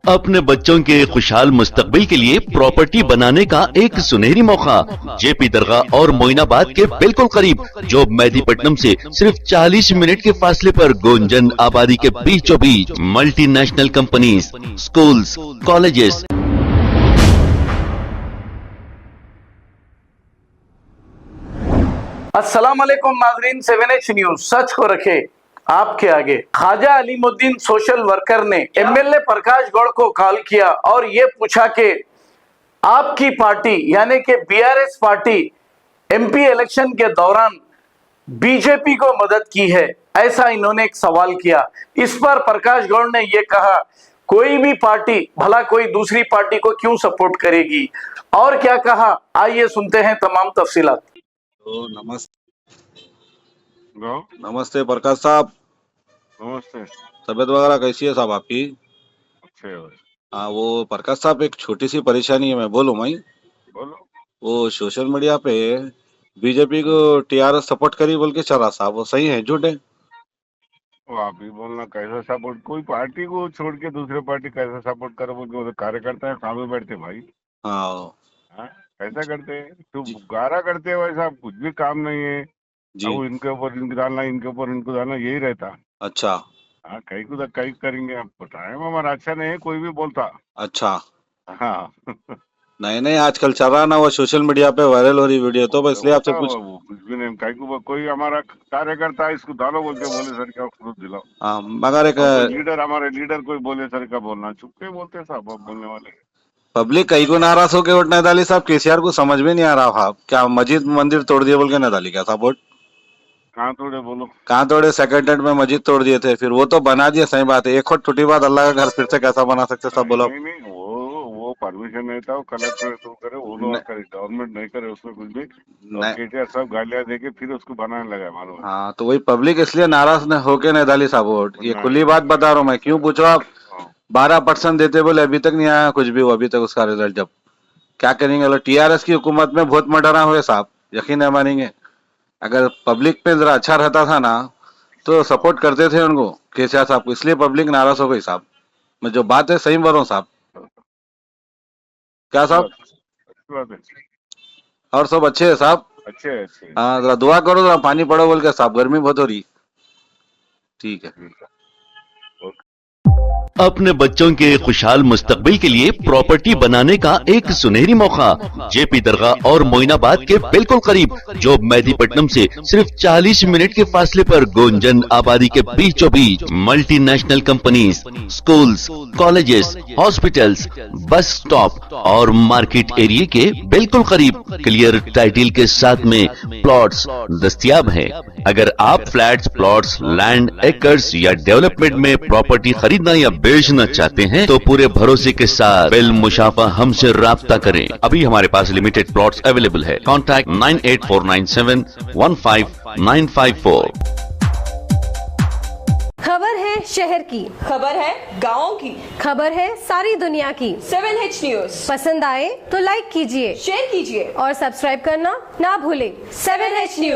अपने बच्चों के खुशहाल मुस्तकबिल के लिए प्रॉपर्टी बनाने का एक सुनहरी मौका। जेपी दरगाह और मोइनाबाद के बिल्कुल करीब, जो मेहदीपट्टनम से सिर्फ 40 मिनट के फासले पर गुंजन आबादी के बीचों बीच मल्टीनेशनल कंपनीज, स्कूल्स, कॉलेजेस। अस्सलाम वालेकुम नाज़रीन, 7H न्यूज सच को रखे आपके आगे। ख्वाजा अलीमुद्दीन सोशल वर्कर ने एमएलए प्रकाश गौड़ को कॉल किया और ये पूछा कि आपकी पार्टी यानी कि बीआरएस पार्टी एमपी इलेक्शन के दौरान बीजेपी को मदद की है, ऐसा इन्होंने एक सवाल किया। इस पर प्रकाश गौड़ ने ये कहा, कोई भी पार्टी भला कोई दूसरी पार्टी को क्यों सपोर्ट करेगी, और क्या कहा आइए सुनते हैं तमाम तफसीलात। तो नमस्ते प्रकाश साहब। नमस्ते। तबीयत वगैरह कैसी है साहब आपकी? अच्छे हो? हाँ, वो प्रकाश साहब एक छोटी सी परेशानी है, मैं बोलूँ मैं? बोलो। वो सोशल मीडिया पे बीजेपी को टीआरएस सपोर्ट करी बोल के चला साहब, वो सही है झूठ है? वो आप ही बोलना, कैसा सपोर्ट? कोई पार्टी को छोड़ के दूसरे पार्टी कैसा सपोर्ट करे बोल के? कार्यकर्ता है, सामने बैठते भाई। हाँ कैसा करते हैं? तू गारा करते हो, वैसा कुछ भी काम नहीं है जी। वो इनके ऊपर इनको डालना, इनके ऊपर इनको डालना, यही रहता। अच्छा। हाँ, कहीं को कहीं करेंगे आप बताए, हमारा अच्छा नहीं है कोई भी बोलता। अच्छा। हाँ। नहीं आजकल चल रहा ना वो सोशल मीडिया पे वायरल हो रही वीडियो, तो इसलिए आपसे पूछ। वो कुछ भी नहीं, कहीं को कोई हमारा कार्यकर्ता है इसको डालो बोल के बोले सर क्या खुद दिलाओ। हाँ, मगर एक लीडर, हमारे लीडर कोई बोले सर का बोलना, चुप के बोलते साहब आप बोलने वाले। पब्लिक कई को नाराज होकर वोट नहीं डाली साहब, केसीआर को समझ में नहीं आ रहा साहब, क्या मस्जिद मंदिर तोड़ दिए बोल के नहीं डाली क्या साहब वोट? कहाँ तोड़े बोलो? कहाँ तोड़े? सेकंड हैंड में मस्जिद तोड़ दिए थे, फिर वो तो बना दिए, सही बात है। एक और टूटी बात, अल्लाह का घर फिर से कैसा बना सकते सब बोलो? नहीं, वो परमिशन नहीं था, वो कलेक्टर तो करे, वो लोग करे, गवर्नमेंट नहीं करे उसमें कुछ भी। केटीआर सब गालियां देके फिर उसको बनाने लगा मालूम। हाँ, तो वही पब्लिक इसलिए नाराज होके नहीं डाली साहब वोट। ये खुली बात बता रहा हूँ मैं, क्यों पूछो आप? 12% देते बोले, अभी तक नहीं आया कुछ भी, वो अभी तक उसका रिजल्ट। जब क्या करेंगे? टीआरएस की हुकूमत में बहुत मर्डरा हुए साहब, यकीन नहीं मानेंगे। अगर पब्लिक पे जरा अच्छा रहता था ना तो सपोर्ट करते थे उनको, केसीआर साहब को, इसलिए पब्लिक नाराज हो गई साहब। मैं जो बात है सही बोल रहा हूँ साहब। क्या साहब? और सब अच्छे है साहब? अच्छे। हाँ, जरा दुआ करो, जरा पानी पड़ो बोल के साहब, गर्मी बहुत हो रही। ठीक है। अपने बच्चों के खुशहाल मुस्तकबिल के लिए प्रॉपर्टी बनाने का एक सुनहरी मौका। जेपी दरगाह और मोइनाबाद के बिल्कुल करीब, जो मेहदीपट्टनम से सिर्फ 40 मिनट के फासले पर गुंजन आबादी के बीचों बीच multinational companies, schools, colleges, hospitals, bus stop और मार्केट एरिया के बिल्कुल करीब क्लियर टाइटल के साथ में प्लॉट्स दस्तयाब है। अगर आप फ्लैट्स, प्लॉट्स, लैंड, एकर्स या डेवलपमेंट में प्रॉपर्टी खरीदना या बेचना चाहते हैं तो पूरे भरोसे के साथ बिल मुशाफा हमसे राब्ता करें। अभी हमारे पास लिमिटेड प्लॉट्स अवेलेबल है। कॉन्टैक्ट 9849715954। खबर है शहर की, खबर है गाँव की, खबर है सारी दुनिया की। 7H न्यूज पसंद आए तो लाइक कीजिए, शेयर कीजिए और सब्सक्राइब करना ना भूलें। 7H news.